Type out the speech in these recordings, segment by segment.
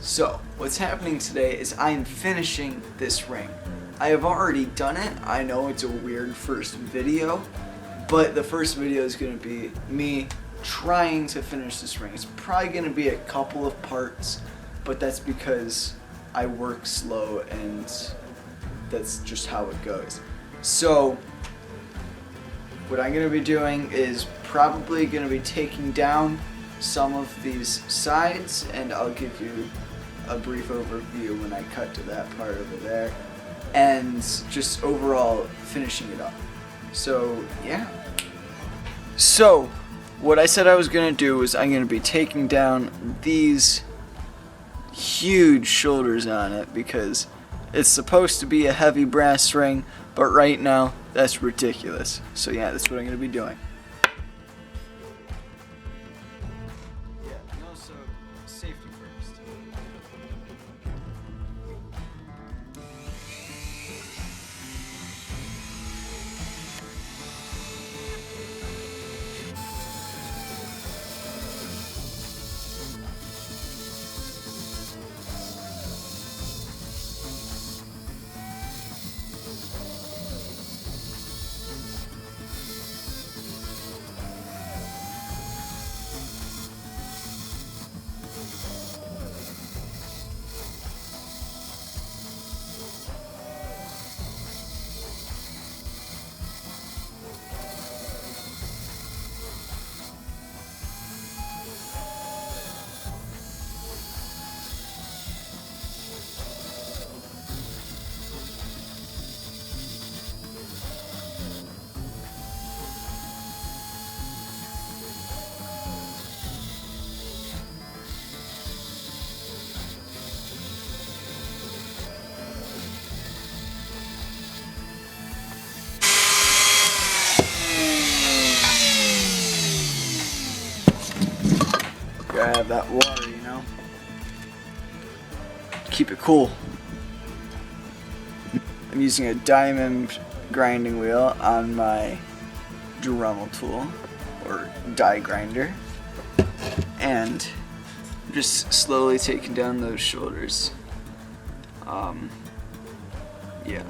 So, what's happening today is I'm finishing this ring. I have already done it. I know it's a weird first video, but the first video is going to be me trying to finish this ring. It's probably going to be a couple of parts, but that's because I work slow and that's just how it goes. So, what I'm going to be doing is probably going to be taking down some of these sides, and I'll give you a brief overview when I cut to that part over there, and just overall finishing it up. So yeah. So what I said I was gonna do is I'm gonna be taking down these huge shoulders on it because it's supposed to be a heavy brass ring, but right now that's ridiculous. So yeah, that's what I'm gonna be doing. Safety first. Gotta have that water, you know? Keep it cool. I'm using a diamond grinding wheel on my Dremel tool, or die grinder, and I'm just slowly taking down those shoulders. Yeah.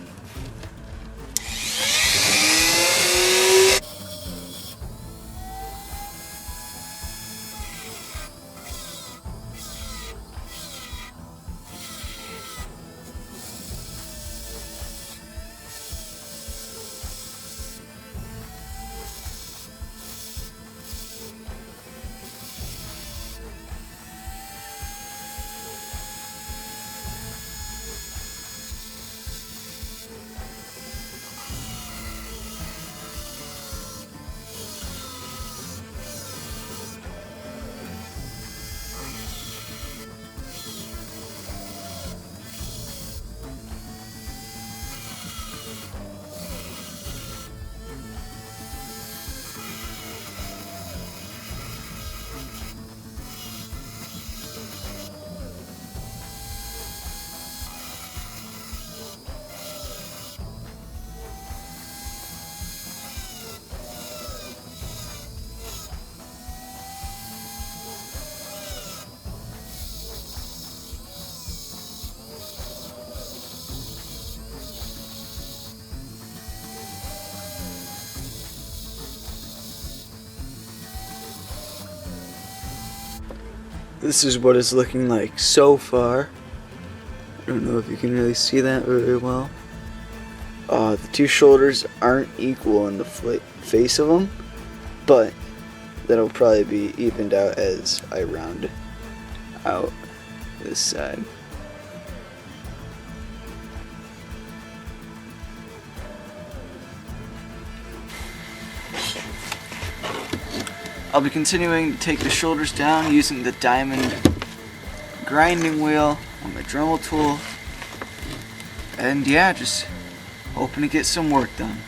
This is what it's looking like so far. I don't know if you can really see that very well. The two shoulders aren't equal in the face of them, but that'll probably be evened out as I round out this side. I'll be continuing to take the shoulders down using the diamond grinding wheel on my Dremel tool, and yeah, just hoping to get some work done.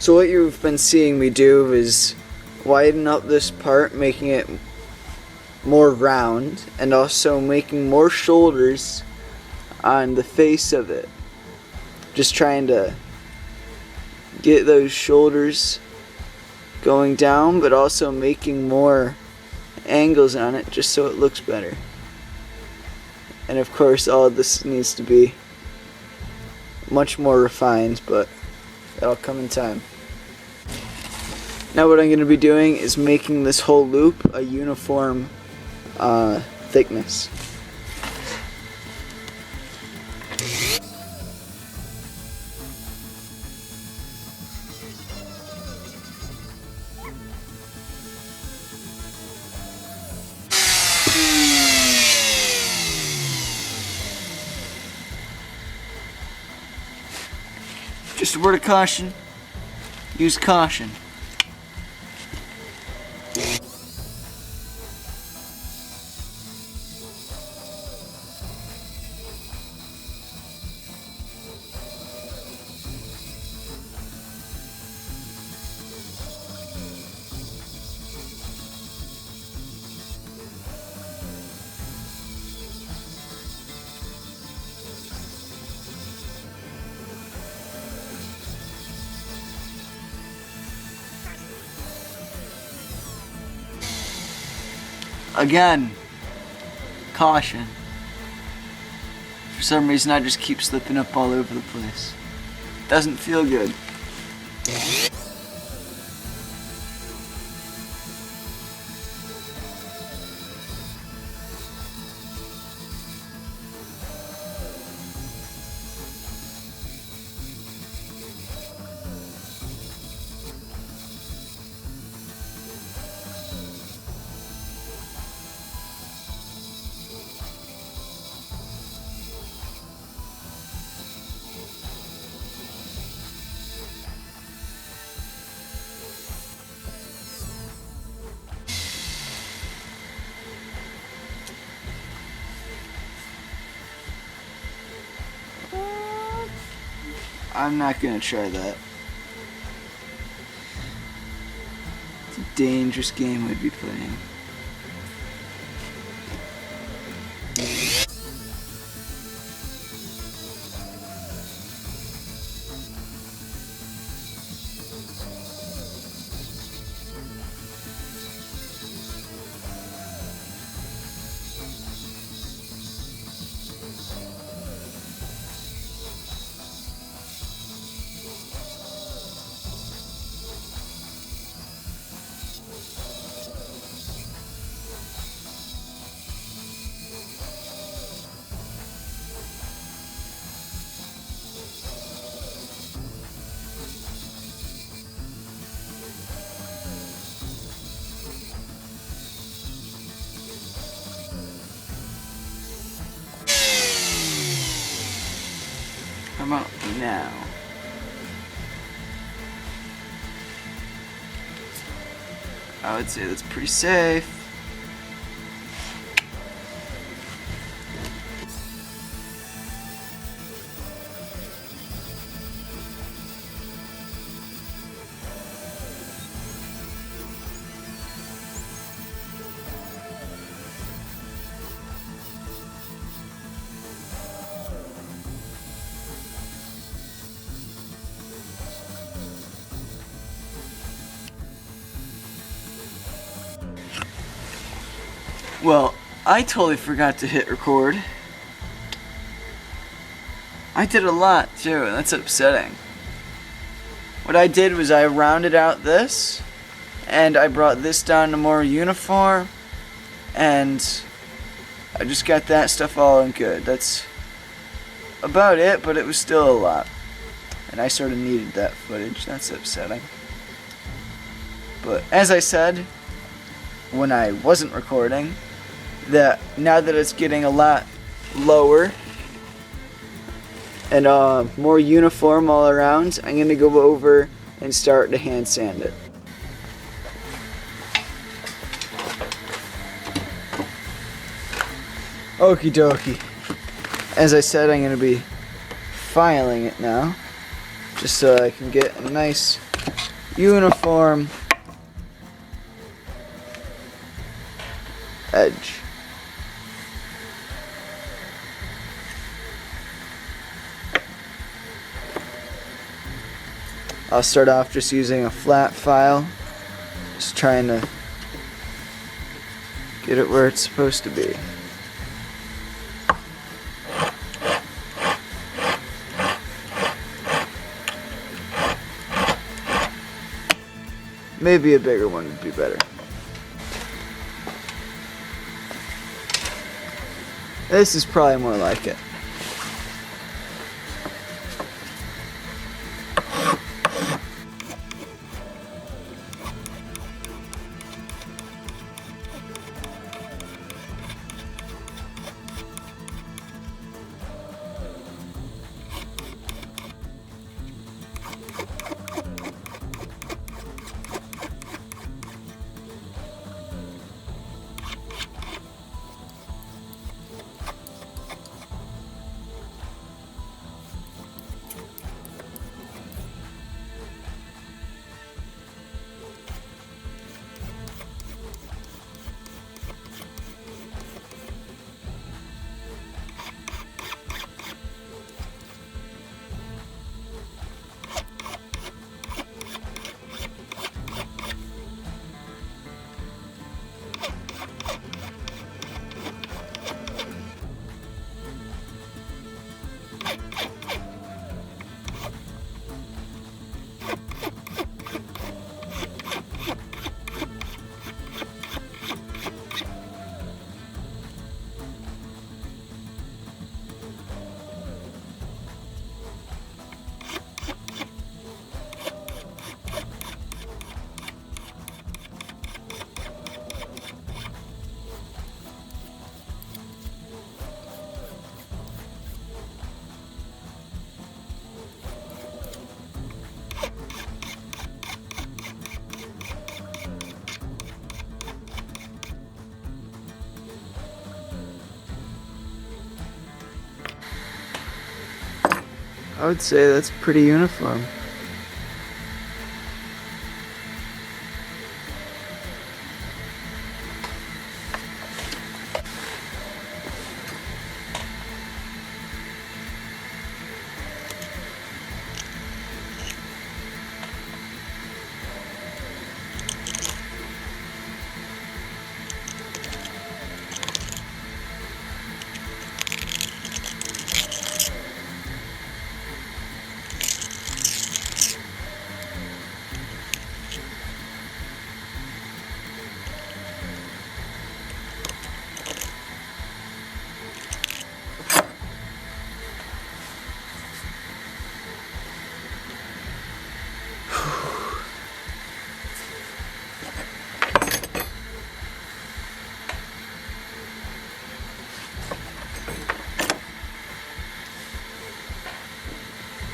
So what you've been seeing me do is widen up this part, making it more round, and also making more shoulders on the face of it. Just trying to get those shoulders going down, but also making more angles on it just so it looks better. And of course all of this needs to be much more refined, but that'll come in time. Now what I'm going to be doing is making this whole loop a uniform thickness. Just a word of caution, use caution. Again, caution. For some reason I just keep slipping up all over the place. Doesn't feel good. I'm not gonna try that. It's a dangerous game we'd be playing. How about now? I would say that's pretty safe. Well, I totally forgot to hit record. I did a lot too, and that's upsetting. What I did was I rounded out this, and I brought this down to more uniform, and I just got that stuff all in good. That's about it, but it was still a lot. And I sort of needed that footage. That's upsetting. But as I said, when I wasn't recording, that now that it's getting a lot lower and more uniform all around, I'm going to go over and start to hand sand it. Okie dokie. As I said, I'm going to be filing it now, just so I can get a nice uniform edge. I'll start off just using a flat file, just trying to get it where it's supposed to be. Maybe a bigger one would be better. This is probably more like it. I would say that's pretty uniform.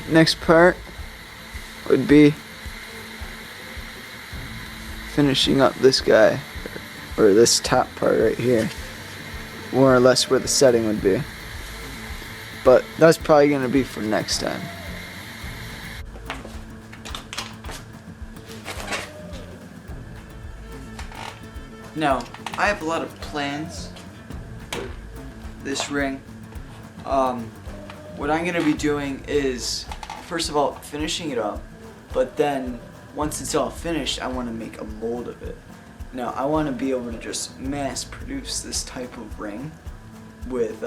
Next part would be finishing up this guy, or this top part right here, more or less where the setting would be. But that's probably going to be for next time. Now, I have a lot of plans for this ring. What I'm going to be doing is, first of all, finishing it up, but then once it's all finished, I want to make a mold of it. Now, I want to be able to just mass produce this type of ring with,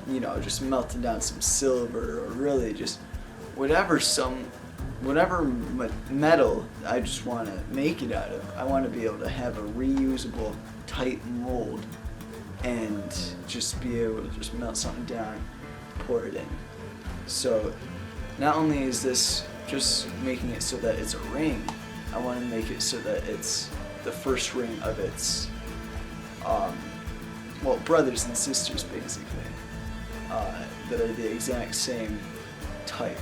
you know, just melting down some silver, or really just whatever metal I just want to make it out of. I want to be able to have a reusable tight mold and just be able to just melt something down, pour it in. So not only is this just making it so that it's a ring, I want to make it so that it's the first ring of its well, brothers and sisters basically, that are the exact same type.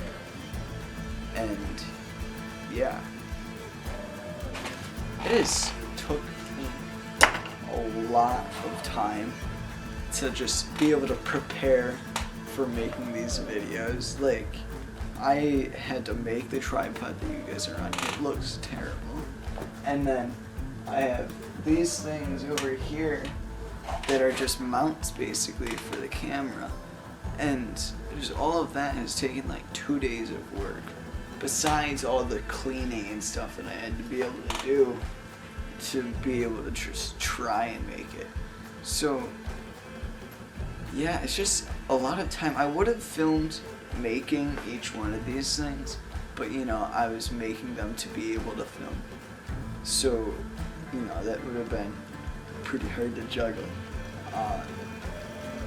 And yeah, it has took me a lot of time to just be able to prepare for making these videos. Like, I had to make the tripod that you guys are on. It looks terrible. And then I have these things over here that are just mounts basically for the camera. And just all of that has taken like 2 days of work. Besides all the cleaning and stuff that I had to be able to do to be able to just try and make it. So yeah, it's just a lot of time. I would have filmed making each one of these things, but you know, I was making them to be able to film. So, you know, that would have been pretty hard to juggle.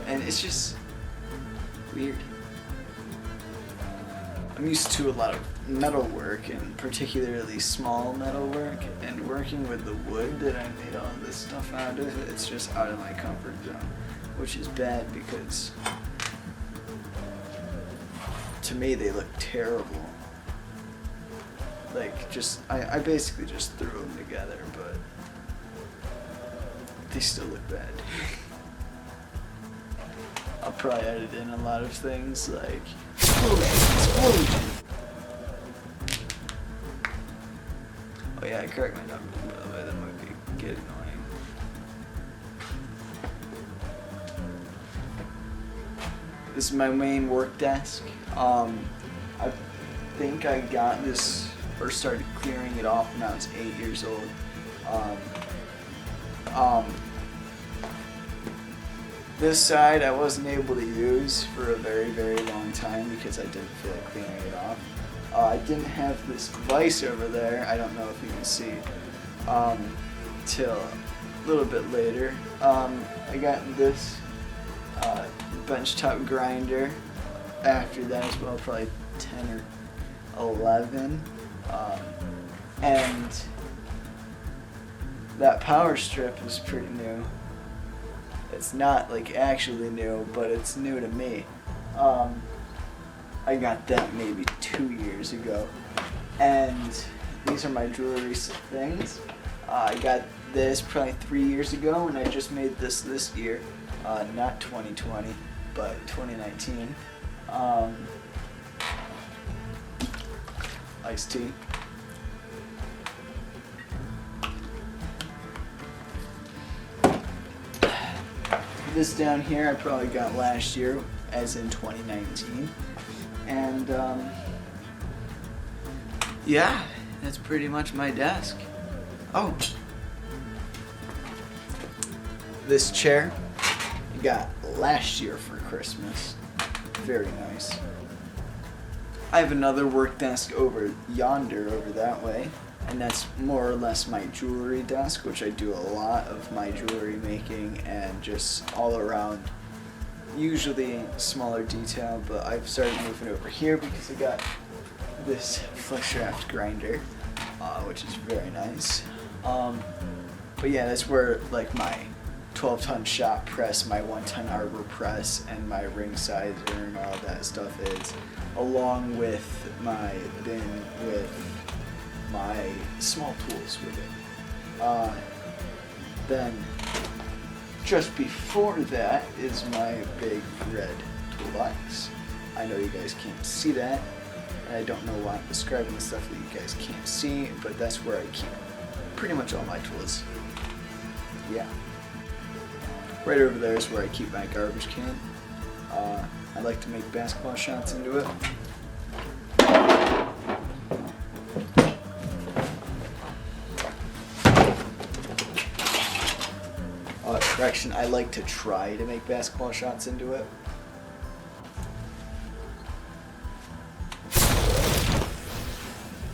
And it's just weird. I'm used to a lot of metal work, and particularly small metal work, and working with the wood that I made all this stuff out of, it's just out of my comfort zone, which is bad because to me they look terrible. Like, just, I basically just threw them together, but they still look bad. I'll probably edit in a lot of things like explosion. Oh yeah, I cracked my knuckles, by the way. That might get annoying. This is my main work desk. I think I got this or started clearing it off when I was 8 years old. This side I wasn't able to use for a very, very long time because I didn't feel like cleaning it off. I didn't have this vise over there, I don't know if you can see, till a little bit later. I got this benchtop grinder after that as well, probably 10 or 11. And that power strip is pretty new. It's not like actually new, but it's new to me. I got that maybe 2 years ago. And these are my jewelry things. I got this probably 3 years ago, and I just made this year. Not 2020, but 2019. Iced tea. This down here I probably got last year, as in 2019. And yeah, that's pretty much my desk. Oh, this chair I got last year for Christmas. Very nice. I have another work desk over yonder, over that way, and that's more or less my jewelry desk, which I do a lot of my jewelry making and just all around, usually smaller detail, but I've started moving over here because I got this flex shaft grinder, which is very nice. But yeah, that's where like my 12-ton shop press, my 1-ton arbor press, and my ring sizer and all that stuff is, along with my bin with my small tools with it. Then just before that is my big red toolbox. I know you guys can't see that, and I don't know why I'm describing the stuff that you guys can't see, but that's where I keep pretty much all my tools. Yeah. Right over there is where I keep my garbage can. I like to make basketball shots into it. Correction, I like to try to make basketball shots into it.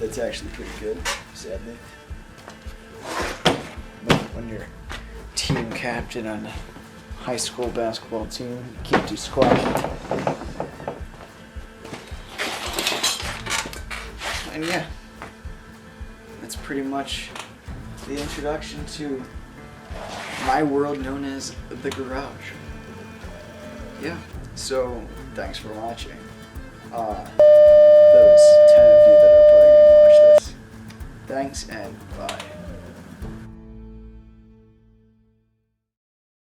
That's actually pretty good, sadly. But when you're team captain on a high school basketball team, you can't do squash. And yeah, that's pretty much the introduction to my world known as the garage. Yeah, so thanks for watching.